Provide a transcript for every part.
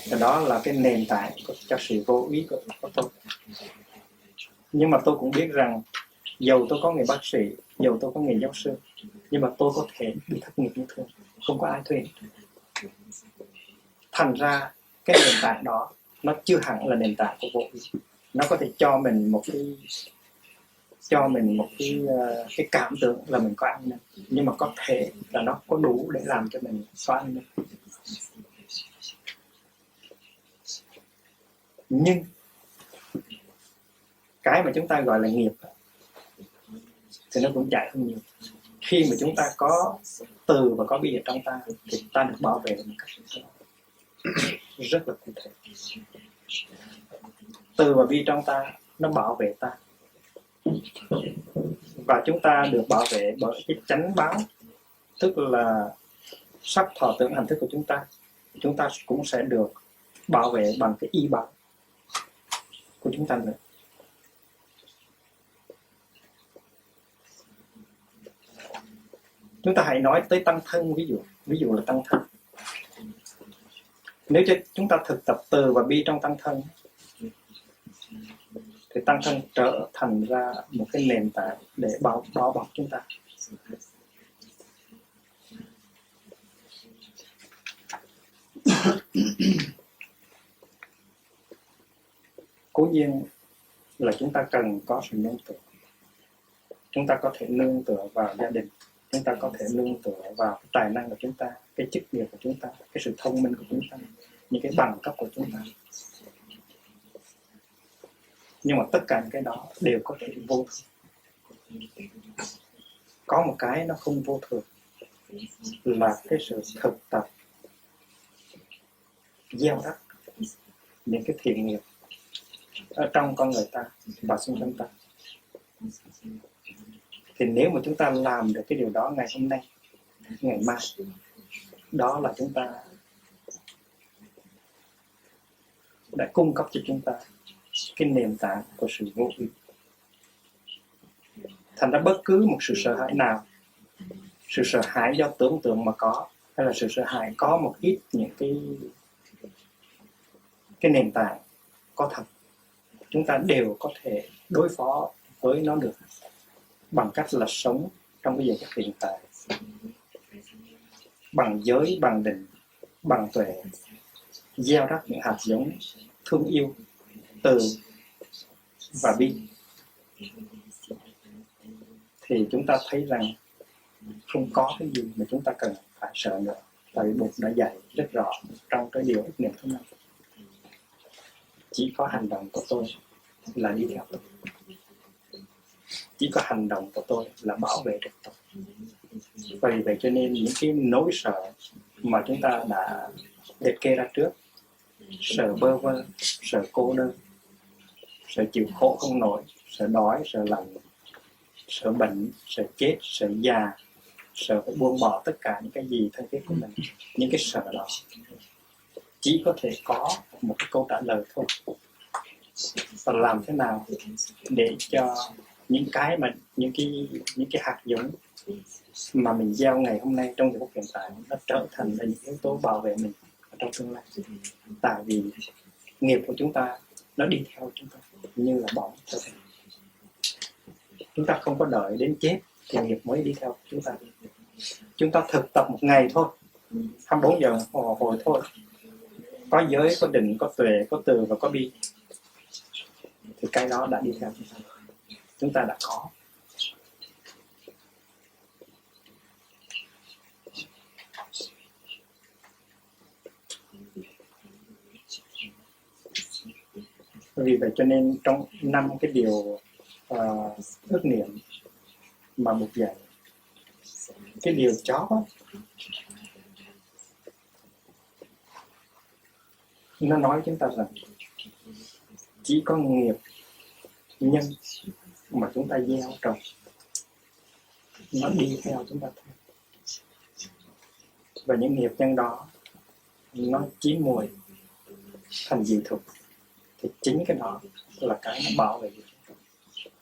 Và đó là cái nền tảng cho sự vô ý của tôi. Nhưng mà tôi cũng biết rằng dầu tôi có nghề bác sĩ, dầu tôi có nghề giáo sư, nhưng mà tôi có thể bị thất nghiệp như thường, không có ai thuê. Thành ra cái nền tảng đó nó chưa hẳn là nền tảng của vô ý. Nó có thể cho mình một cái cảm tưởng là mình có an ninh, nhưng mà có thể là nó có đủ để làm cho mình có an ninh. Nhưng cái mà chúng ta gọi là nghiệp thì nó cũng chạy hơn nhiều. Khi mà chúng ta có từ và có bi ở trong ta thì ta được bảo vệ một cách rất là cụ thể. Từ và bi trong ta nó bảo vệ ta, và chúng ta được bảo vệ bởi cái chánh báo, tức là sắc thọ tưởng hành thức của chúng ta. Chúng ta cũng sẽ được bảo vệ bằng cái y báo của chúng ta nữa. Chúng ta hãy nói tới tăng thân, ví dụ là tăng thân. Nếu chúng ta thực tập từ và bi trong tăng thân thì tăng thân trở thành ra một cái nền tảng để bao bọc chúng ta. Cố nhiên là chúng ta cần có sự nương tựa. Chúng ta có thể nương tựa vào gia đình, chúng ta có thể nương tựa vào cái tài năng của chúng ta, cái chức nghiệp của chúng ta, cái sự thông minh của chúng ta, những cái bằng cấp của chúng ta. Nhưng mà tất cả những cái đó đều có thể vô thường. Có một cái nó không vô thường là cái sự thực tập gieo rắc những cái thiện nghiệp ở trong con người ta và xung quanh ta. Thì nếu mà chúng ta làm được cái điều đó ngày hôm nay, ngày mai, đó là chúng ta đã cung cấp cho chúng ta cái nền tảng của sự vô ý. Thành ra bất cứ một sự sợ hãi nào, sự sợ hãi do tưởng tượng mà có, hay là sự sợ hãi có một ít những cái nền tảng có thật, chúng ta đều có thể đối phó với nó được bằng cách là sống trong cái giờ phút hiện tại, bằng giới, bằng định, bằng tuệ, gieo rắc những hạt giống thương yêu, từ và bi. Thì chúng ta thấy rằng không có cái gì mà chúng ta cần phải sợ nữa. Tại vì Bụt đã dạy rất rõ trong cái điều ức niệm thứ 5. Chỉ có hành động của tôi là đi theo tôi. Chỉ có hành động của tôi là bảo vệ được tôi. Vì vậy cho nên những cái nỗi sợ mà chúng ta đã liệt kê ra trước, sợ bơ vơ, sợ cô đơn, sợ chịu khổ không nổi, sợ đói, sợ lạnh, sợ bệnh, sợ chết, sợ già, sợ phải buông bỏ tất cả những cái gì thân thiết của mình, những cái sợ đó chỉ có thể có một cái câu trả lời thôi. Và làm thế nào để cho những cái hạt giống mà mình gieo ngày hôm nay trong cuộc hiện tại nó trở thành là những yếu tố bảo vệ mình ở trong tương lai. Tại vì nghiệp của chúng ta nó đi theo chúng ta như là bóng theo thầy. Chúng ta không có đợi đến chết thì nghiệp mới đi theo chúng ta. Chúng ta thực tập một ngày thôi, 24 giờ hồi thôi, có giới, có định, có tuệ, có từ và có bi, thì cái đó đã đi theo chúng ta. Chúng ta đã có. Vì vậy cho nên trong 5 cái điều ước niệm mà Bụt dạy, cái điều chót đó, nó nói chúng ta rằng chỉ có nghiệp nhân mà chúng ta gieo trồng nó đi theo chúng ta thôi. Và những nghiệp nhân đó nó chín mùi thành dị thực, thì chính cái đó là cái nó bảo vệ chúng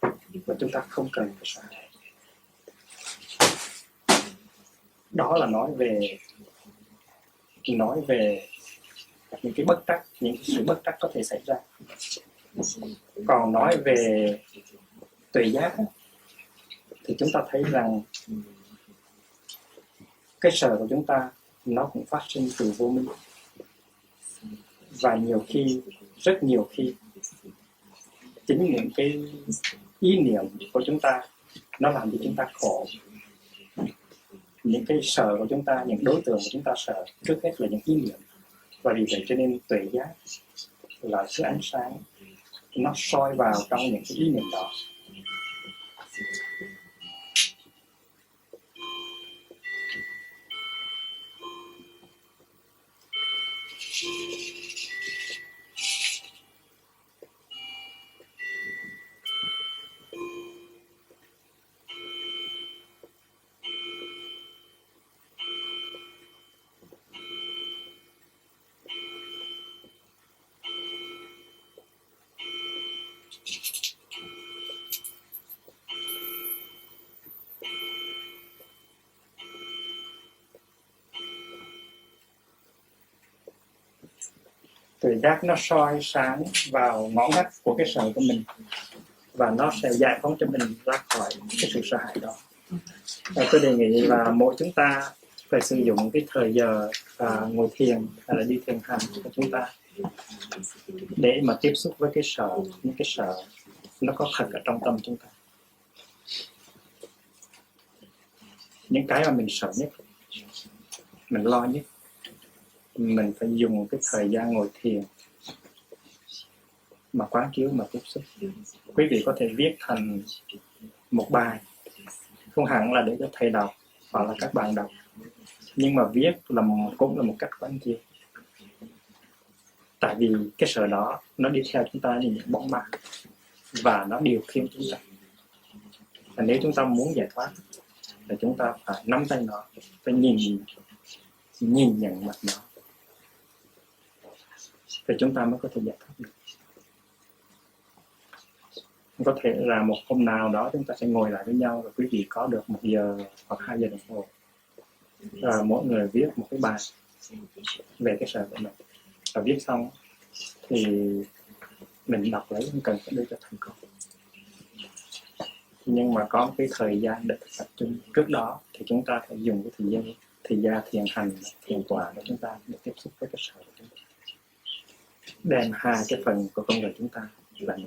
ta. Và chúng ta không cần phải sợ. Đó là nói về những cái bất trắc, những cái sự bất trắc có thể xảy ra. Còn nói về tuệ giác thì chúng ta thấy rằng cái sở của chúng ta nó cũng phát sinh từ vô minh, và nhiều khi, rất nhiều khi, chính những cái ý niệm của chúng ta nó làm cho chúng ta khổ. Những cái sợ của chúng ta, những đối tượng của chúng ta sợ trước hết là những ý niệm, và vì vậy cho nên tuệ giác là thứ ánh sáng nó soi vào trong những cái ý niệm đó. Tuệ giác nó soi sáng vào ngõ ngách của cái sợ của mình, và nó sẽ giải phóng cho mình ra khỏi cái sự sợ hãi đó. Tôi đề nghị là mỗi chúng ta phải sử dụng cái thời giờ ngồi thiền hay là đi thiền hành của chúng ta để mà tiếp xúc với cái sợ, những cái sợ nó có thật ở trong tâm chúng ta. Những cái mà mình sợ nhất, mình lo nhất, mình phải dùng cái thời gian ngồi thiền mà quán chiếu, mà tiếp xúc. Quý vị có thể viết thành một bài, không hẳn là để cho thầy đọc hoặc là các bạn đọc, nhưng mà viết cũng là một cách quán chiếu. Tại vì cái sợ đó nó đi theo chúng ta như những bóng ma, và nó điều khiển chúng ta. Và nếu chúng ta muốn giải thoát thì chúng ta phải nắm tay nó, phải nhìn nhận mặt nó, thì chúng ta mới có thể giải thoát được. Có thể là một hôm nào đó chúng ta sẽ ngồi lại với nhau, và quý vị có được 1 giờ hoặc 2 giờ đồng hồ, mỗi người viết một cái bài về cái sợ của mình, và viết xong thì mình đọc lấy, không cần phải đưa cho thầy con. Nhưng mà có cái thời gian để tập trung. Trước đó thì chúng ta phải dùng cái thời gian thiền hành, thiền tọa của chúng ta để tiếp xúc với cái sợ của chúng ta, đem hai cái phần của con người chúng ta là